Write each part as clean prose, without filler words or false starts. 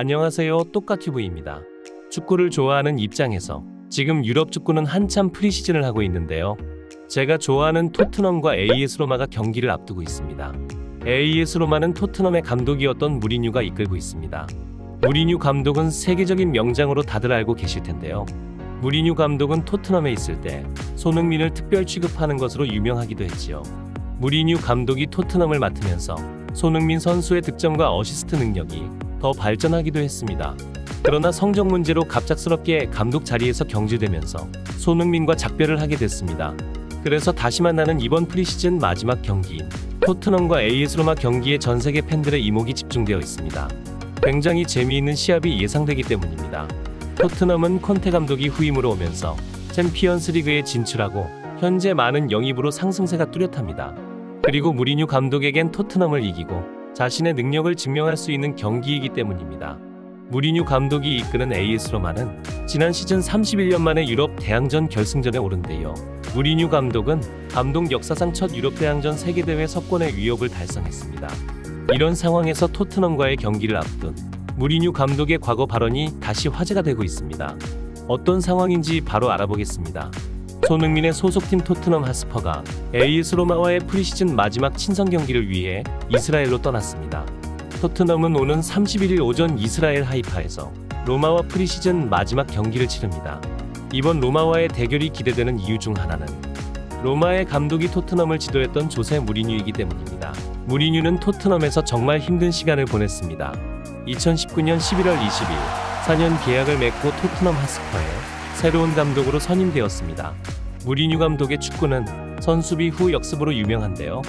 안녕하세요, 똑같튜브입니다. 축구를 좋아하는 입장에서 지금 유럽 축구는 한참 프리시즌을 하고 있는데요. 제가 좋아하는 토트넘과 AS 로마가 경기를 앞두고 있습니다. AS 로마는 토트넘의 감독이었던 무리뉴가 이끌고 있습니다. 무리뉴 감독은 세계적인 명장으로 다들 알고 계실 텐데요. 무리뉴 감독은 토트넘에 있을 때 손흥민을 특별 취급하는 것으로 유명하기도 했지요. 무리뉴 감독이 토트넘을 맡으면서 손흥민 선수의 득점과 어시스트 능력이 더 발전하기도 했습니다. 그러나 성적 문제로 갑작스럽게 감독 자리에서 경질되면서 손흥민과 작별을 하게 됐습니다. 그래서 다시 만나는 이번 프리시즌 마지막 경기인 토트넘과 AS 로마 경기에 전세계 팬들의 이목이 집중되어 있습니다. 굉장히 재미있는 시합이 예상되기 때문입니다. 토트넘은 콘테 감독이 후임으로 오면서 챔피언스 리그에 진출하고 현재 많은 영입으로 상승세가 뚜렷합니다. 그리고 무리뉴 감독에겐 토트넘을 이기고 자신의 능력을 증명할 수 있는 경기이기 때문입니다. 무리뉴 감독이 이끄는 AS 로마는 지난 시즌 31년 만에 유럽 대항전 결승전에 오른데요. 무리뉴 감독은 감독 역사상 첫 유럽 대항전 세계대회 석권의 위협을 달성했습니다. 이런 상황에서 토트넘과의 경기를 앞둔 무리뉴 감독의 과거 발언이 다시 화제가 되고 있습니다. 어떤 상황인지 바로 알아보겠습니다. 손흥민의 소속팀 토트넘 핫스퍼가 AS 로마와의 프리시즌 마지막 친선 경기를 위해 이스라엘로 떠났습니다. 토트넘은 오는 31일 오전 이스라엘 하이파에서 로마와 프리시즌 마지막 경기를 치릅니다. 이번 로마와의 대결이 기대되는 이유 중 하나는 로마의 감독이 토트넘을 지도했던 조세 무리뉴이기 때문입니다. 무리뉴는 토트넘에서 정말 힘든 시간을 보냈습니다. 2019년 11월 20일 4년 계약을 맺고 토트넘 핫스퍼에 새로운 감독으로 선임되었습니다. 무리뉴 감독의 축구는 선수비 후 역습으로 유명한데요.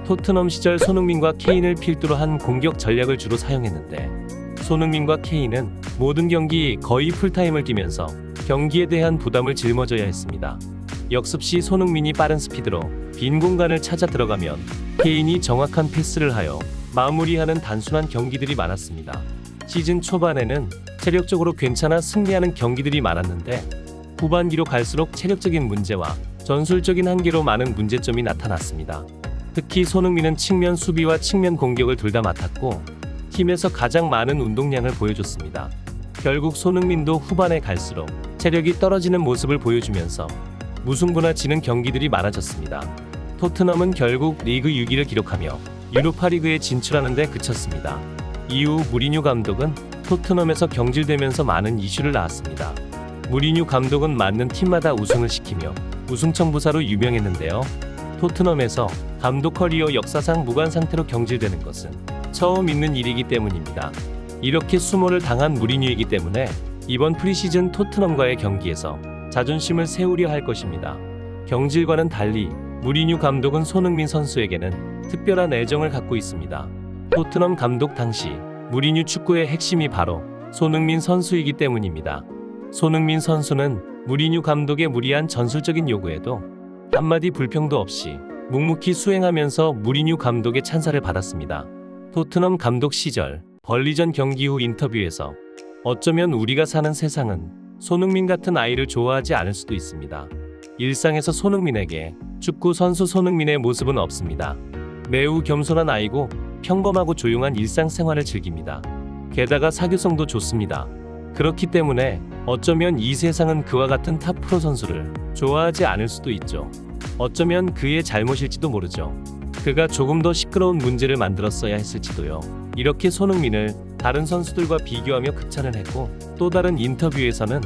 토트넘 시절 손흥민과 케인을 필두로 한 공격 전략을 주로 사용했는데 손흥민과 케인은 모든 경기 거의 풀타임을 뛰면서 경기에 대한 부담을 짊어져야 했습니다. 역습 시 손흥민이 빠른 스피드로 빈 공간을 찾아 들어가면 케인이 정확한 패스를 하여 마무리하는 단순한 경기들이 많았습니다. 시즌 초반에는 체력적으로 괜찮아 승리하는 경기들이 많았는데 후반기로 갈수록 체력적인 문제와 전술적인 한계로 많은 문제점이 나타났습니다. 특히 손흥민은 측면 수비와 측면 공격을 둘 다 맡았고 팀에서 가장 많은 운동량을 보여줬습니다. 결국 손흥민도 후반에 갈수록 체력이 떨어지는 모습을 보여주면서 무승부나 지는 경기들이 많아졌습니다. 토트넘은 결국 리그 6위를 기록하며 유로파리그에 진출하는 데 그쳤습니다. 이후 무리뉴 감독은 토트넘에서 경질되면서 많은 이슈를 낳았습니다. 무리뉴 감독은 맞는 팀마다 우승을 시키며 우승청부사로 유명했는데요. 토트넘에서 감독 커리어 역사상 무관 상태로 경질되는 것은 처음 있는 일이기 때문입니다. 이렇게 수모를 당한 무리뉴이기 때문에 이번 프리시즌 토트넘과의 경기에서 자존심을 세우려 할 것입니다. 경질과는 달리 무리뉴 감독은 손흥민 선수에게는 특별한 애정을 갖고 있습니다. 토트넘 감독 당시 무리뉴 축구의 핵심이 바로 손흥민 선수이기 때문입니다. 손흥민 선수는 무리뉴 감독의 무리한 전술적인 요구에도 한마디 불평도 없이 묵묵히 수행하면서 무리뉴 감독의 찬사를 받았습니다. 토트넘 감독 시절 벌리전 경기 후 인터뷰에서 어쩌면 우리가 사는 세상은 손흥민 같은 아이를 좋아하지 않을 수도 있습니다. 일상에서 손흥민에게 축구 선수 손흥민의 모습은 없습니다. 매우 겸손한 아이고 평범하고 조용한 일상생활을 즐깁니다. 게다가 사교성도 좋습니다. 그렇기 때문에 어쩌면 이 세상은 그와 같은 탑 프로 선수를 좋아하지 않을 수도 있죠. 어쩌면 그의 잘못일지도 모르죠. 그가 조금 더 시끄러운 문제를 만들었어야 했을지도요. 이렇게 손흥민을 다른 선수들과 비교하며 극찬을 했고 또 다른 인터뷰에서는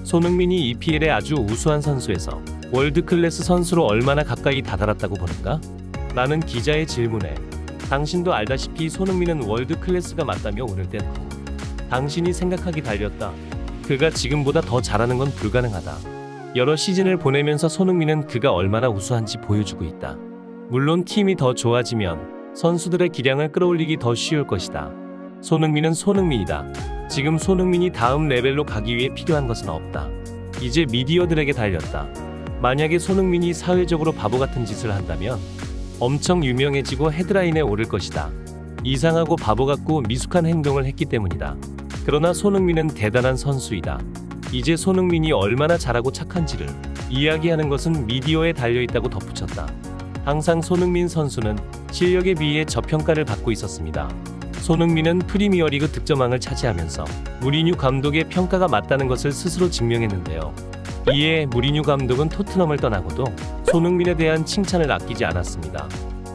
손흥민이 EPL의 아주 우수한 선수에서 월드클래스 선수로 얼마나 가까이 다다랐다고 보는가? 라는 기자의 질문에 당신도 알다시피 손흥민은 월드클래스가 맞다며 오늘 땐 당신이 생각하기 달렸다. 그가 지금보다 더 잘하는 건 불가능하다. 여러 시즌을 보내면서 손흥민은 그가 얼마나 우수한지 보여주고 있다. 물론 팀이 더 좋아지면 선수들의 기량을 끌어올리기 더 쉬울 것이다. 손흥민은 손흥민이다. 지금 손흥민이 다음 레벨로 가기 위해 필요한 것은 없다. 이제 미디어들에게 달렸다. 만약에 손흥민이 사회적으로 바보 같은 짓을 한다면 엄청 유명해지고 헤드라인에 오를 것이다. 이상하고 바보 같고 미숙한 행동을 했기 때문이다. 그러나 손흥민은 대단한 선수이다. 이제 손흥민이 얼마나 잘하고 착한지를 이야기하는 것은 미디어에 달려있다고 덧붙였다. 항상 손흥민 선수는 실력에 비해 저평가를 받고 있었습니다. 손흥민은 프리미어리그 득점왕을 차지하면서 무리뉴 감독의 평가가 맞다는 것을 스스로 증명했는데요. 이에 무리뉴 감독은 토트넘을 떠나고도 손흥민에 대한 칭찬을 아끼지 않았습니다.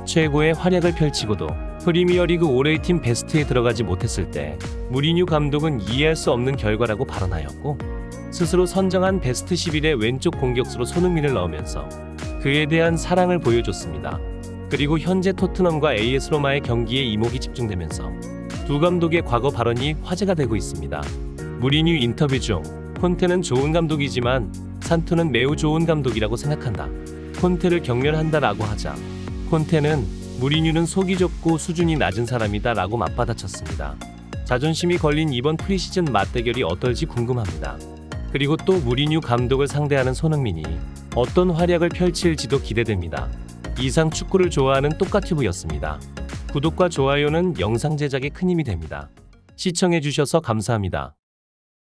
최고의 활약을 펼치고도 프리미어리그 올해의 팀 베스트에 들어가지 못했을 때 무리뉴 감독은 이해할 수 없는 결과라고 발언하였고, 스스로 선정한 베스트 11의 왼쪽 공격수로 손흥민을 넣으면서 그에 대한 사랑을 보여줬습니다. 그리고 현재 토트넘과 AS 로마의 경기에 이목이 집중되면서 두 감독의 과거 발언이 화제가 되고 있습니다. 무리뉴 인터뷰 중 콘테는 좋은 감독이지만 산토는 매우 좋은 감독이라고 생각한다. 콘테를 경멸한다 라고 하자 콘테는 무리뉴는 속이 좁고 수준이 낮은 사람이다 라고 맞받아쳤습니다. 자존심이 걸린 이번 프리시즌 맞대결이 어떨지 궁금합니다. 그리고 또 무리뉴 감독을 상대하는 손흥민이 어떤 활약을 펼칠지도 기대됩니다. 이상 축구를 좋아하는 똑같튜브였습니다. 구독과 좋아요는 영상 제작에 큰 힘이 됩니다. 시청해주셔서 감사합니다.